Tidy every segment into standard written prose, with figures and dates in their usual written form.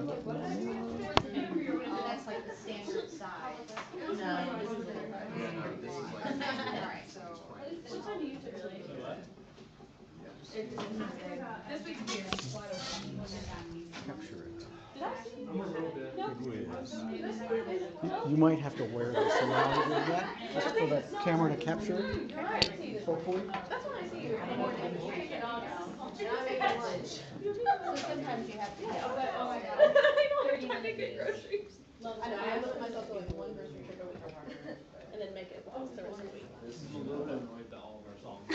That's like the standard size. No, this is it. Alright, so. What time do you typically? This week's beer is wide open. Capture it. I'm a little bit. You might have to wear this around with that, just for the camera to capture it. Hopefully. That's when I see you. So sometimes you have to. Oh my god. I know, I'm trying to get groceries. I know, I limit myself to like one grocery trip a week. And then make it the rest of the week. This is a little bit annoyed that all of our songs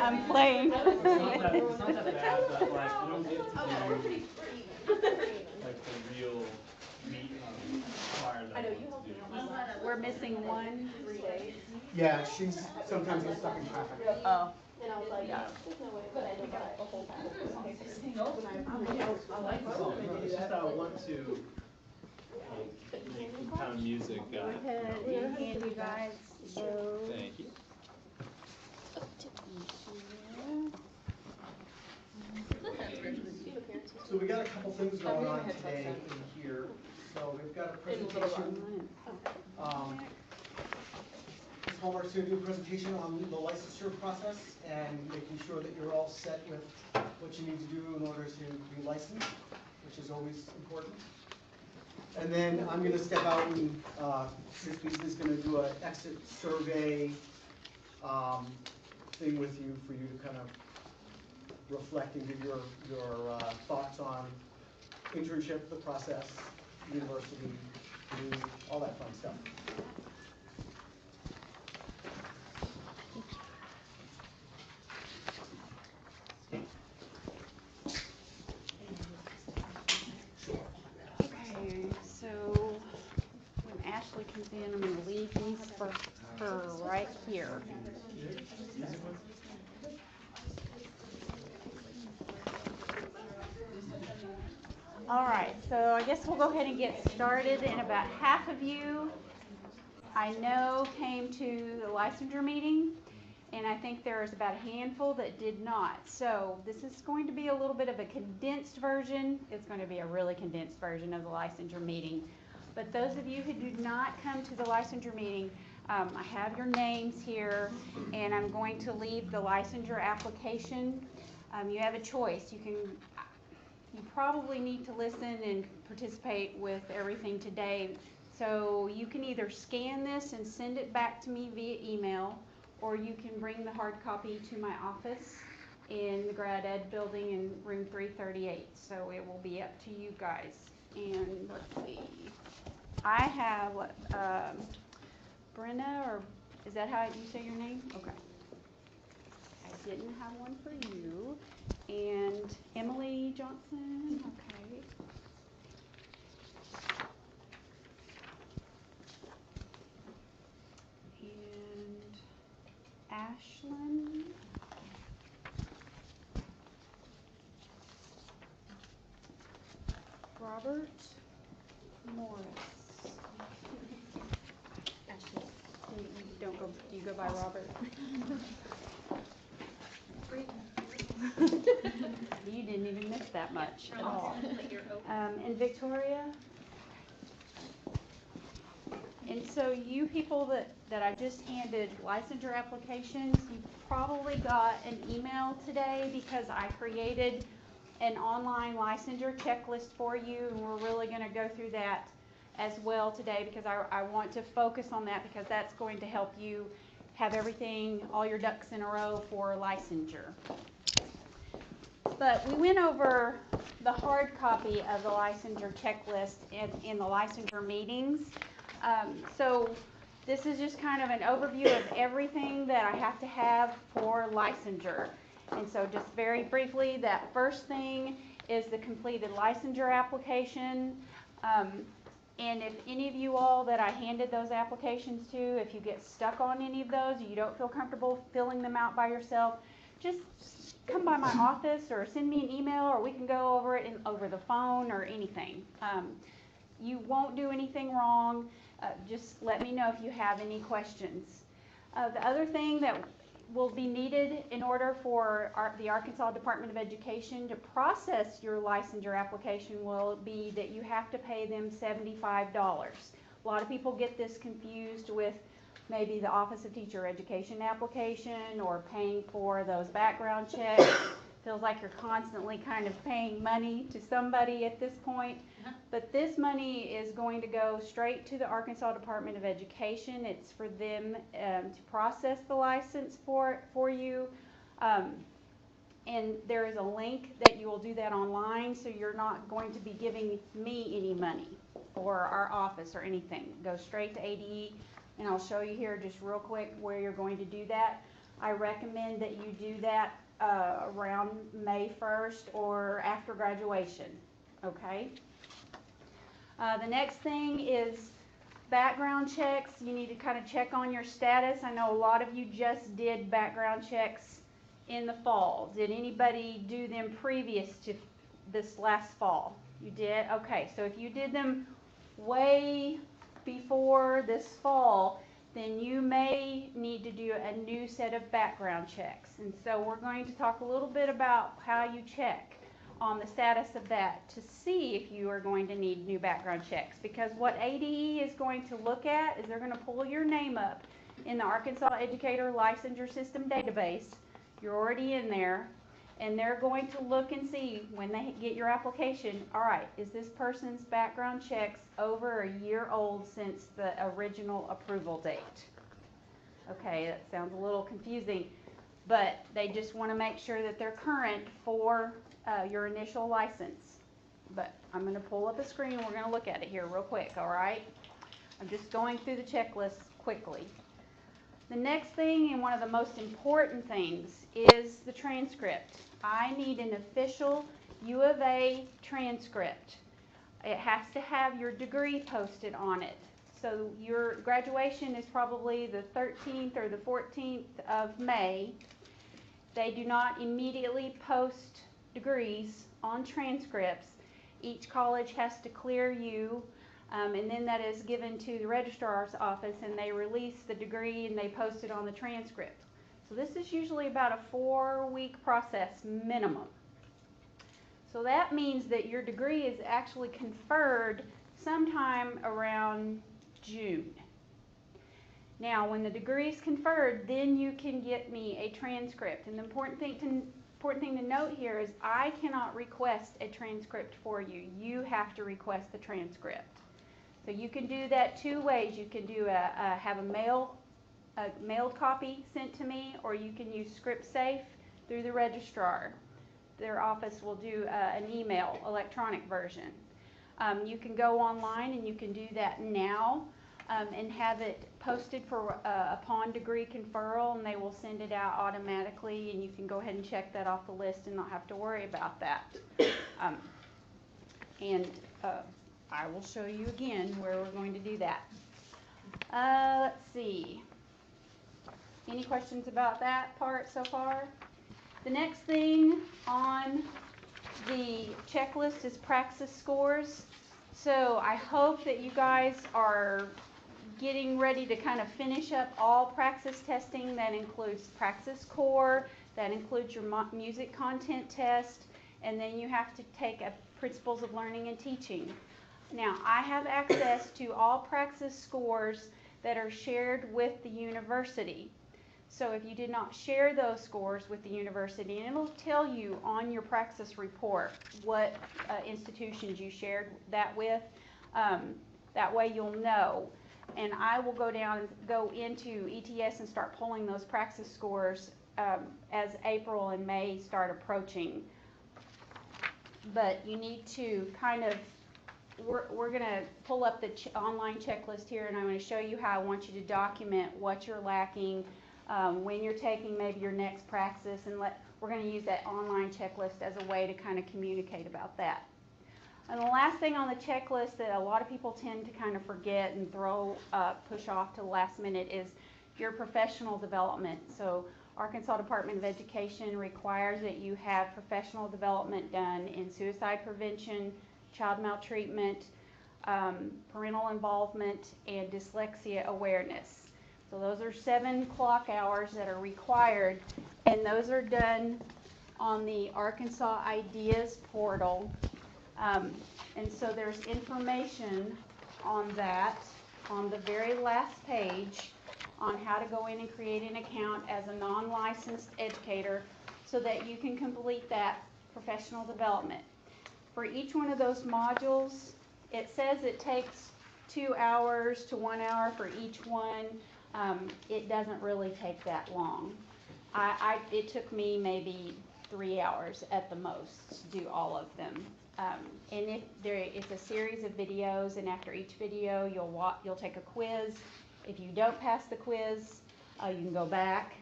I'm playing. It's not that bad, but like we don't get to do like the real meat choir that I know, you helped me. We're missing one. Yeah, she's sometimes gets stuck in traffic. Oh. And I was like, there's no way, but I did that the whole time. I like the song. It's just that I want to make some kind of music. Go ahead and hand you guys those. Thank you. So we got a couple things going on today in here. So we've got a presentation. Ms. Halmaurk's going to do a presentation on the licensure process and making sure that you're all set with what you need to do in order to be licensed, which is always important. And then I'm going to step out and Ms. Beasley is going to do an exit survey thing with you for you to kind of reflect and give your thoughts on internship, the process, university, all that fun stuff. Okay, so when Ashley comes in, I'm going to leave these for her right here. All right, so I guess we'll go ahead and get started. And about half of you, I know, came to the licensure meeting, and I think there was about a handful that did not. So this is going to be a little bit of a condensed version. It's going to be a really condensed version of the licensure meeting. But those of you who did not come to the licensure meeting, I have your names here, and I'm going to leave the licensure application. You have a choice. You probably need to listen and participate with everything today. So you can either scan this and send it back to me via email, or you can bring the hard copy to my office in the Grad Ed building in room 338. So it will be up to you guys. And let's see. I have Brenna, or is that how you say your name? Okay. I didn't have one for you. And Emily Johnson, okay. And Ashlyn. Robert Morris. Ashley, do you go by Robert? You didn't even miss that much at all. And Victoria. And so you people that I just handed licensure applications, you probably got an email today because I created an online licensure checklist for you, and we're really going to go through that as well today because I want to focus on that because that's going to help you have everything, all your ducks in a row for licensure. But we went over the hard copy of the licensure checklist in the licensure meetings. So this is just kind of an overview of everything that I have to have for licensure. And so just very briefly, that first thing is the completed licensure application. And if any of you all that I handed those applications to, if you get stuck on any of those, or you don't feel comfortable filling them out by yourself, just come by my office or send me an email, or we can go over it over the phone or anything. You won't do anything wrong. Just let me know if you have any questions. The other thing that will be needed in order for the Arkansas Department of Education to process your licensure application will be that you have to pay them $75. A lot of people get this confused with maybe the Office of Teacher Education application or paying for those background checks. Feels like you're constantly kind of paying money to somebody at this point. But this money is going to go straight to the Arkansas Department of Education. It's for them to process the license for you. And there is a link that you will do that online, so you're not going to be giving me any money or our office or anything. It goes straight to ADE, and I'll show you here just real quick where you're going to do that. I recommend that you do that around May 1st or after graduation, okay? The next thing is background checks. You need to kind of check on your status. I know a lot of you just did background checks in the fall. Did anybody do them previous to this last fall? You did? Okay, so if you did them way before this fall, then you may need to do a new set of background checks. And so we're going to talk a little bit about how you check on the status of that to see if you are going to need new background checks. Because what ADE is going to look at is they're going to pull your name up in the Arkansas Educator Licensure System database. You're already in there, and they're going to look and see when they get your application, all right, is this person's background checks over a year old since the original approval date? Okay, that sounds a little confusing, but they just want to make sure that they're current for your initial license. But I'm going to pull up a screen and we're going to look at it here real quick, all right? I'm just going through the checklist quickly. The next thing, and one of the most important things, is the transcript. I need an official U of A transcript. It has to have your degree posted on it. So your graduation is probably the 13th or the 14th of May. They do not immediately post degrees on transcripts. Each college has to clear you, and then that is given to the registrar's office, and they release the degree and they post it on the transcript. So this is usually about a 4-week process minimum. So that means that your degree is actually conferred sometime around June. Now, when the degree is conferred, then you can get me a transcript. And the important thing to note here is I cannot request a transcript for you. You have to request the transcript. So you can do that 2 ways. You can do have a mailed copy sent to me, or you can use ScriptSafe through the registrar. Their office will do an email, electronic version. You can go online and you can do that now and have it posted for upon degree conferral, and they will send it out automatically, and you can go ahead and check that off the list and not have to worry about that. I will show you again where we're going to do that. Let's see. Any questions about that part so far? The next thing on the checklist is praxis scores. So I hope that you guys are getting ready to kind of finish up all praxis testing. That includes praxis core, that includes your music content test, and then you have to take a principles of learning and teaching. Now, I have access to all praxis scores that are shared with the university. So if you did not share those scores with the university, and it'll tell you on your praxis report what institutions you shared that with, that way you'll know. And I will go into ETS and start pulling those praxis scores as April and May start approaching. But you need to kind of, we're going to pull up the online checklist here, and I'm going to show you how I want you to document what you're lacking when you're taking maybe your next praxis, and we're going to use that online checklist as a way to kind of communicate about that. And the last thing on the checklist that a lot of people tend to kind of forget and push off to the last minute is your professional development. So Arkansas Department of Education requires that you have professional development done in suicide prevention, child maltreatment, parental involvement, and dyslexia awareness. So those are 7 clock hours that are required, and those are done on the Arkansas Ideas portal. And so there's information on that on the very last page on how to go in and create an account as a non-licensed educator so that you can complete that professional development. For each one of those modules, it says it takes 2 hours to 1 hour for each one. It doesn't really take that long. It took me maybe 3 hours at the most to do all of them. And it's a series of videos, and after each video, you'll take a quiz. If you don't pass the quiz, you can go back,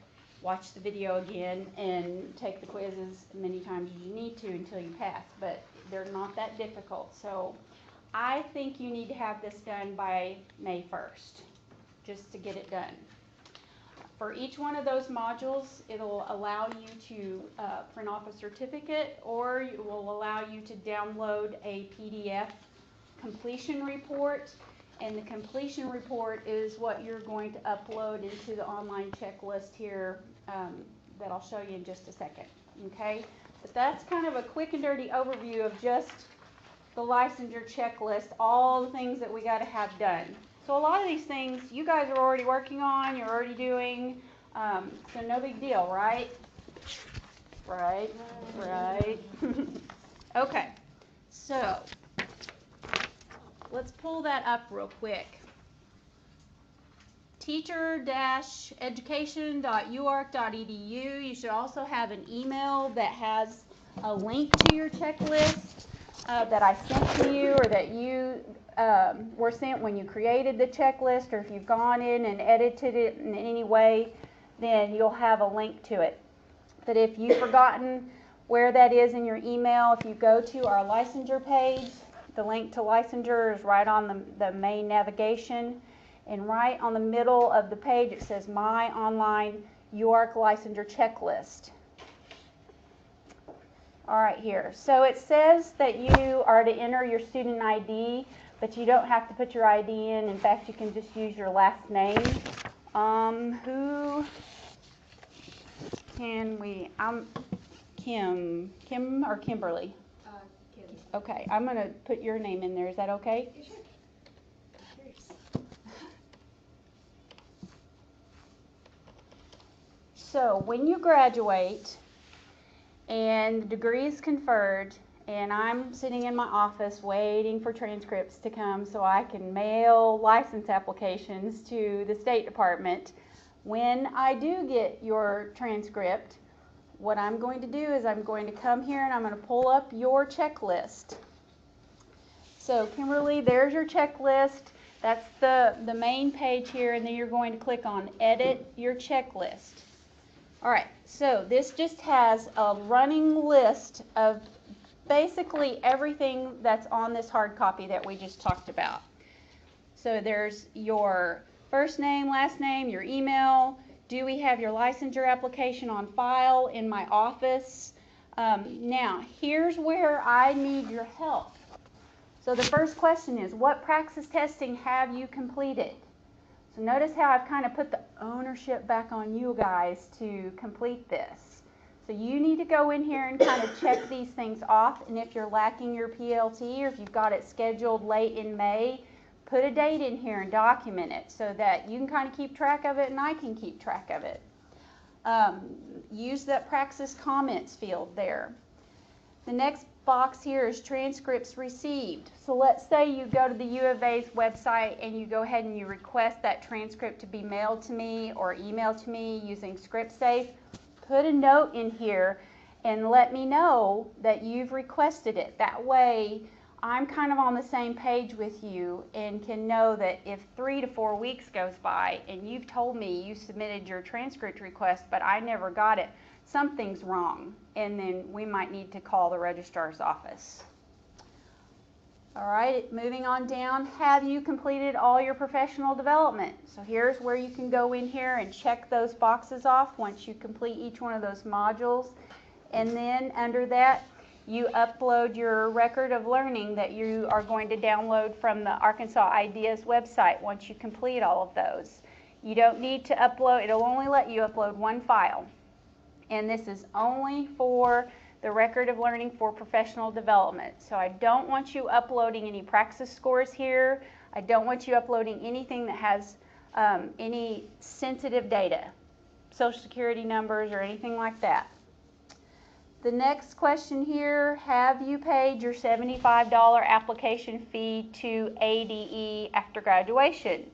watch the video again, and take the quiz as many times as you need to until you pass. But they're not that difficult. So I think you need to have this done by May 1st, just to get it done. For each one of those modules, it'll allow you to print off a certificate, or it will allow you to download a PDF completion report. And the completion report is what you're going to upload into the online checklist here that I'll show you in just a second. Okay? But that's kind of a quick and dirty overview of just the licensure checklist, all the things that we got to have done. So a lot of these things you guys are already working on, you're already doing, so no big deal, right? Right. Okay, so let's pull that up real quick. teacher-education.uark.edu. You should also have an email that has a link to your checklist that I sent to you, or that you were sent when you created the checklist, or if you've gone in and edited it in any way, then you'll have a link to it. But if you've forgotten where that is in your email, if you go to our licensure page, the link to licensure is right on the main navigation, and right on the middle of the page it says My Online UARK Licensure Checklist. All right, here. So it says that you are to enter your student ID, but you don't have to put your ID in. In fact, you can just use your last name. Who can we? I'm Kim or Kimberly? Kim. Okay, I'm going to put your name in there. Is that okay? Yeah, sure. So when you graduate and the degree is conferred, and I'm sitting in my office waiting for transcripts to come so I can mail license applications to the State Department, when I do get your transcript, what I'm going to do is I'm going to come here and I'm going to pull up your checklist. So Kimberly, there's your checklist. That's the main page here, and then you're going to click on Edit Your Checklist. All right, so this just has a running list of basically everything that's on this hard copy that we just talked about. So there's your first name, last name, your email. Do we have your licensure application on file in my office? Now, here's where I need your help. So the first question is, what praxis testing have you completed? So notice how I've kind of put the ownership back on you guys to complete this. So you need to go in here and kind of check these things off, and if you're lacking your PLT, or if you've got it scheduled late in May, put a date in here and document it so that you can kind of keep track of it and I can keep track of it. Use that praxis comments field there. The next box here is transcripts received. So let's say you go to the U of A's website and you go ahead and you request that transcript to be mailed to me or emailed to me using ScriptSafe. Put a note in here and let me know that you've requested it. That way I'm kind of on the same page with you and can know that if 3 to 4 weeks goes by and you've told me you submitted your transcript request but I never got it, something's wrong, and then we might need to call the registrar's office. All right, moving on down, have you completed all your professional development? So here's where you can go in here and check those boxes off once you complete each one of those modules, and then under that you upload your record of learning that you are going to download from the Arkansas Ideas website once you complete all of those. You don't need to upload, it'll only let you upload one file. And this is only for the record of learning for professional development. So I don't want you uploading any praxis scores here. I don't want you uploading anything that has any sensitive data, social security numbers or anything like that. The next question here, have you paid your $75 application fee to ADE after graduation?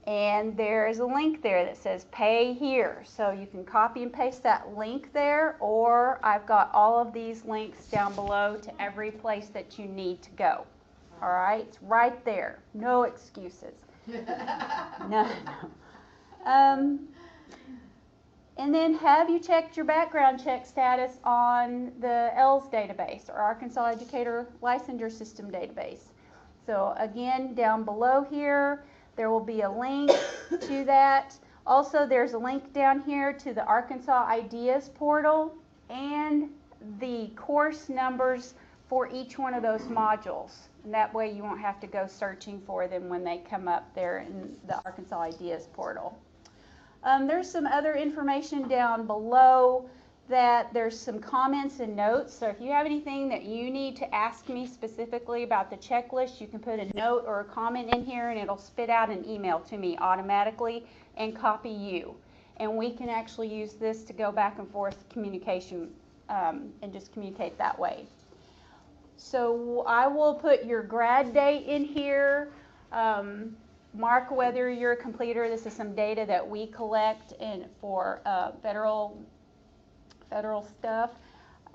And there is a link there that says pay here. So you can copy and paste that link there, or I've got all of these links down below to every place that you need to go. All right, it's right there. No excuses. No. And then have you checked your background check status on the ELS database or Arkansas Educator Licensure System database? So again, down below here, there will be a link to that. Also, there's a link down here to the Arkansas Ideas portal and the course numbers for each one of those modules. And that way you won't have to go searching for them when they come up there in the Arkansas Ideas portal. There's some other information down below that there's some comments and notes. So if you have anything that you need to ask me specifically about the checklist, you can put a note or a comment in here and it'll spit out an email to me automatically and copy you. And we can actually use this to go back and forth communication and just communicate that way. So I will put your grad date in here. Mark whether you're a completer. This is some data that we collect for federal stuff.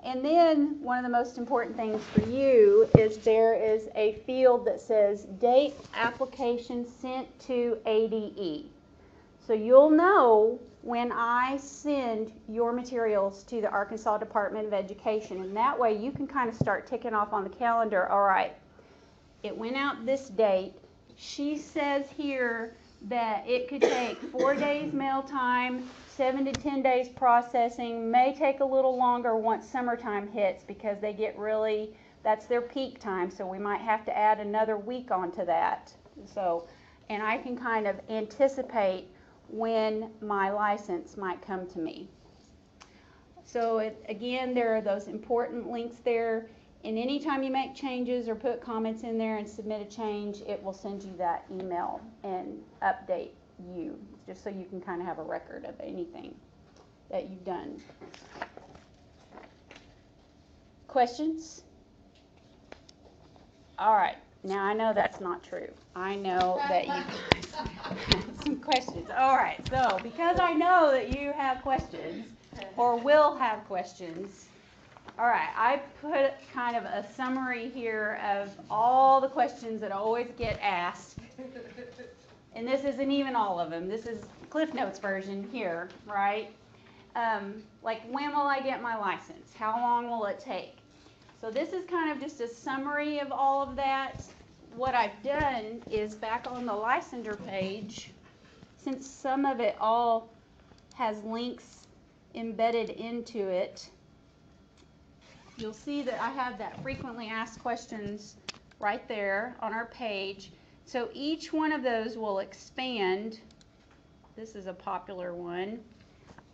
And then one of the most important things for you is there is a field that says date application sent to ADE. So you'll know when I send your materials to the Arkansas Department of Education, and that way you can kind of start ticking off on the calendar, all right, it went out this date. She says here that it could take 4 days mail time, 7 to 10 days processing, may take a little longer once summertime hits because they get really, that's their peak time, so we might have to add another week onto that. So, and I can kind of anticipate when my license might come to me. So again, there are those important links there. And anytime you make changes or put comments in there and submit a change, it will send you that email and update you, just so you can kind of have a record of anything that you've done. Questions? All right. Now I know that's not true. I know that you guys have some questions. All right. So because I know that you have questions or will have questions, all right, I put kind of a summary here of all the questions that always get asked. And this isn't even all of them. This is Cliff Notes version here, right? Like, when will I get my license? How long will it take? So this is kind of just a summary of all of that. What I've done is back on the licensure page, since some of it all has links embedded into it, you'll see that I have that frequently asked questions right there on our page. So each one of those will expand. This is a popular one.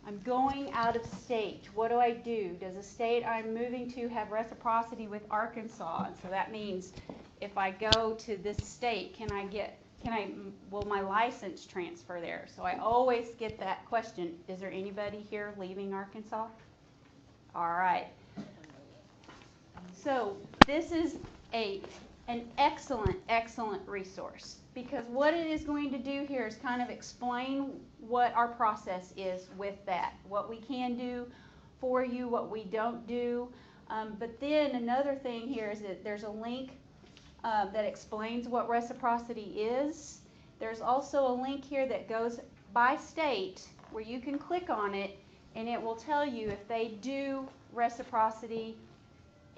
I'm going out of state. What do I do? Does the state I'm moving to have reciprocity with Arkansas? And so that means if I go to this state, will my license transfer there? So I always get that question. Is there anybody here leaving Arkansas? All right. So this is an excellent resource, because what it is going to do here is kind of explain what our process is with that, what we can do for you, what we don't do. But then another thing here is that there's a link that explains what reciprocity is. There's also a link here that goes by state where you can click on it and it will tell you if they do reciprocity.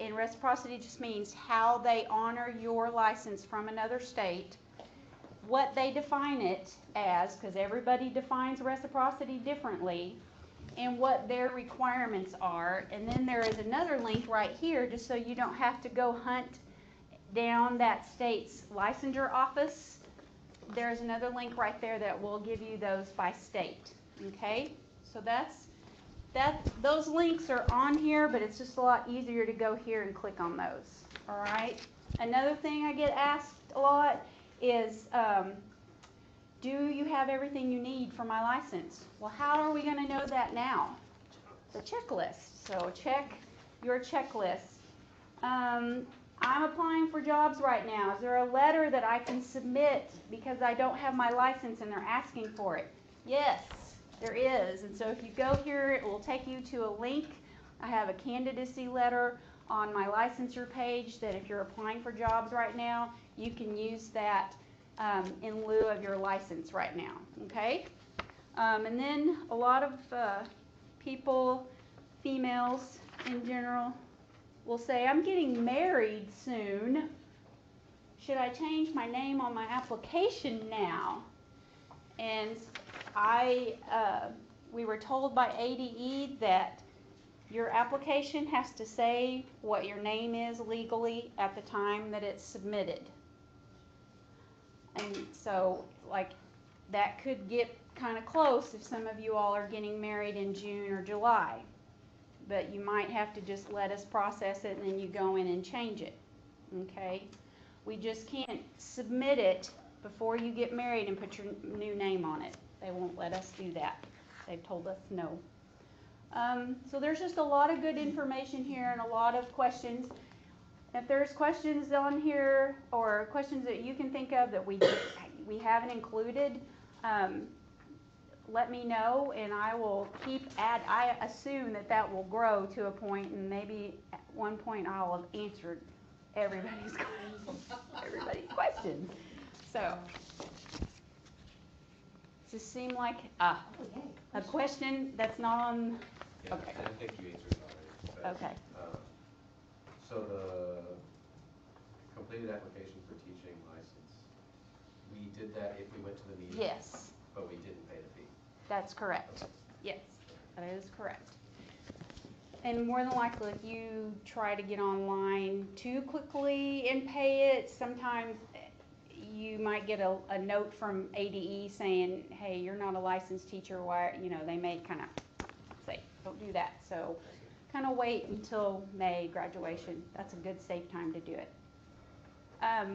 And reciprocity just means how they honor your license from another state, what they define it as, because everybody defines reciprocity differently, and what their requirements are. And then there is another link right here, just so you don't have to go hunt down that state's licensure office there's another link right there that will give you those by state, okay? So those links are on here, but it's just a lot easier to go here and click on those, all right? Another thing I get asked a lot is, do you have everything you need for my license? Well, how are we going to know that now? The checklist. So check your checklist. I'm applying for jobs right now. Is there a letter that I can submit because I don't have my license and they're asking for it? Yes, there is. And so if you go here, it will take you to a link. I have a candidacy letter on my licensure page that if you're applying for jobs right now, you can use that in lieu of your license right now, okay? And then a lot of people, females in general, will say, I'm getting married soon. Should I change my name on my application now? And we were told by ADE that your application has to say what your name is legally at the time that it's submitted. And so, like, that could get kind of close if some of you all are getting married in June or July. But you might have to just let us process it and then you go in and change it, okay? We just can't submit it before you get married and put your new name on it. They won't let us do that. They've told us no. So there's just a lot of good information here and a lot of questions. If there's questions on here or questions that you can think of that we haven't included, let me know and I will I assume that will grow to a point and maybe at one point I'll have answered everybody's questions. So, does this seem like a question that's not on? Yeah, okay. I think you answered it already. Okay. So the completed application for teaching license, we did that if we went to the meeting? Yes. But we didn't pay the fee? That's correct. Yes, that is correct. And more than likely, if you try to get online too quickly and pay it, sometimes you might get a note from ADE saying, hey, you're not a licensed teacher. Why, they may kind of say, don't do that. So kind of wait until May graduation. That's a good safe time to do it. How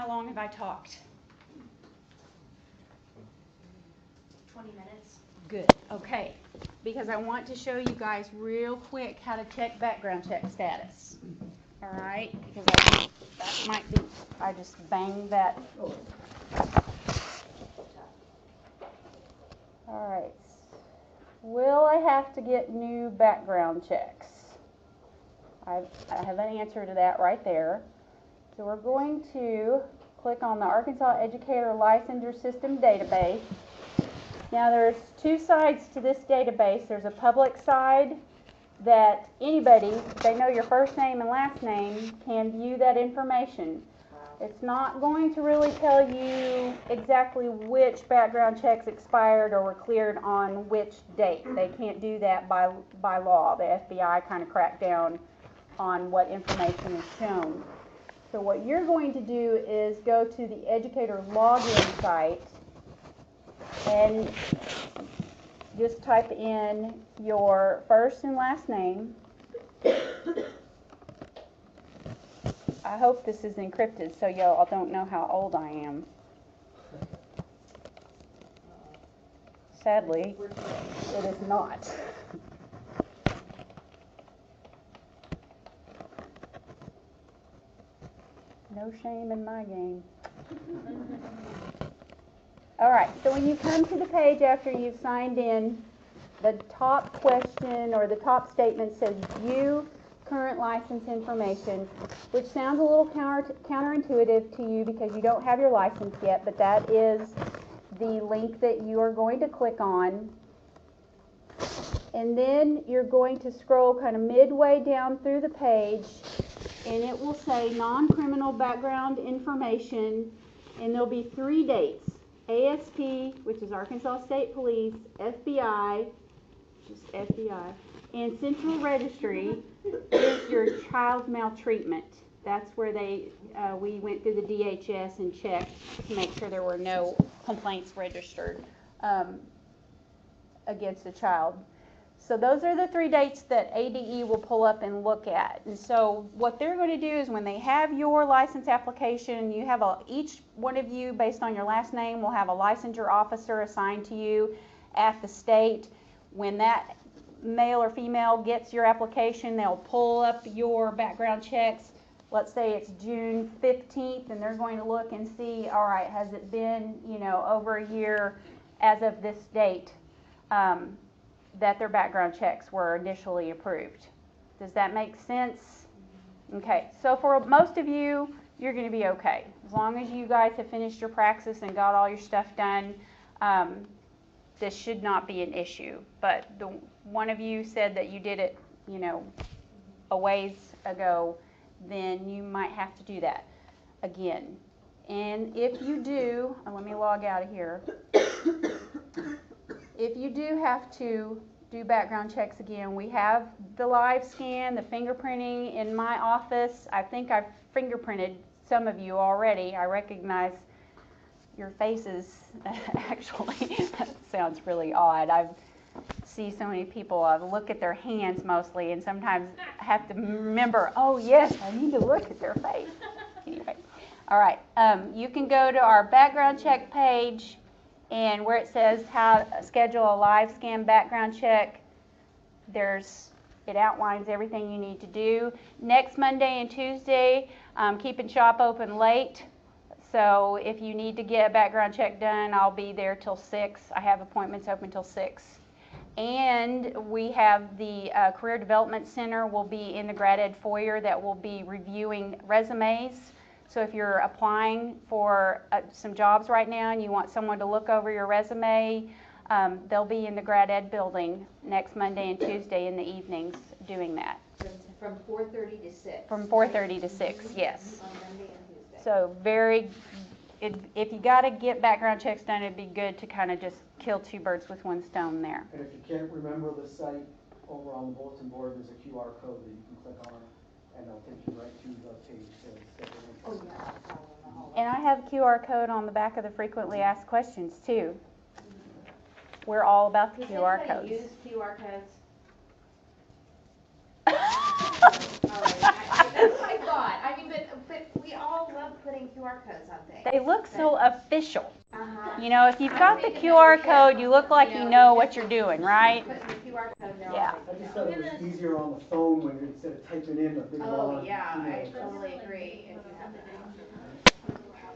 long have I talked? 20 minutes. Good, okay, because I want to show you guys real quick how to check background check status. All right, because I think that might be, I just banged that. All right, will I have to get new background checks? I have an answer to that right there. So we're going to click on the Arkansas Educator Licensure System database. Now there's two sides to this database. There's a public side that anybody, if they know your first name and last name, can view that information. It's not going to really tell you exactly which background checks expired or were cleared on which date. They can't do that by law. The FBI kind of cracked down on what information is shown. So what you're going to do is go to the Educator login site and just type in your first and last name. I hope this is encrypted so y'all don't know how old I am. Sadly, it is not. No shame in my game. All right, so when you come to the page after you've signed in, the top question or the top statement says view current license information, which sounds a little counterintuitive to you because you don't have your license yet, but that is the link that you are going to click on. And then you're going to scroll kind of midway down through the page, and it will say non-criminal background information, and there'll be 3 dates. ASP, which is Arkansas State Police, FBI, just FBI, and Central Registry is your child maltreatment. That's where we went through the DHS and checked to make sure there were no complaints registered against the child. So those are the 3 dates that ADE will pull up and look at. And so what they're going to do is when they have your license application, you have each one of you, based on your last name, will have a licensure officer assigned to you at the state. When that male or female gets your application, they'll pull up your background checks. Let's say it's June 15th, and they're going to look and see, all right, has it been, over a year as of this date that their background checks were initially approved. Does that make sense? Okay, so for most of you, you're going to be okay. As long as you guys have finished your praxis and got all your stuff done, this should not be an issue. But one of you said that you did it, a ways ago, then you might have to do that again. And if you do, let me log out of here. If you do have to do background checks again, we have the live scan, the fingerprinting in my office. I think I've fingerprinted some of you already. I recognize your faces, actually. That sounds really odd. I see so many people look at their hands mostly, and sometimes I have to remember, oh yes, I need to look at their face. Anyway, all right, you can go to our background check page, and where it says how to schedule a live scan background check, it outlines everything you need to do. Next Monday and Tuesday, keeping shop open late. So if you need to get a background check done, I'll be there till 6. I have appointments open till 6. And we have the Career Development Center will be in the Grad Ed foyer that will be reviewing resumes. So if you're applying for some jobs right now and you want someone to look over your resume, they'll be in the Grad Ed building next Monday and Tuesday in the evenings doing that. From 4:30 to 6. From 4:30 to 6, yes. On Monday and Tuesday. So if you got to get background checks done, it'd be good to kind of just kill 2 birds with 1 stone there. And if you can't remember the site, over on the bulletin board, there's a QR code that you can click on, and it'll take you right to the page to schedule an Oh, appointment. yeah. And I have a QR code on the back of the frequently asked questions too. We're all about the QR codes. Does anybody use QR codes? All right, that's what I thought. I mean, but we all love putting QR codes on things. They look so official. Uh-huh. If you've got the QR code, you look like you know what you're doing, right? Putting the QR code there. Yeah. I just thought it was easier on the phone when you instead of typing in a big long. Oh, yeah, I totally agree. If you have that.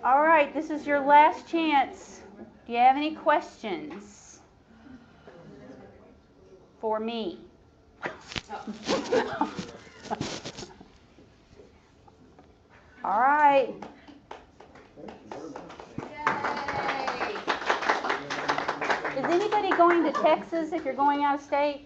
All right, this is your last chance. Do you have any questions for me? All right. Is anybody going to Texas if you're going out of state?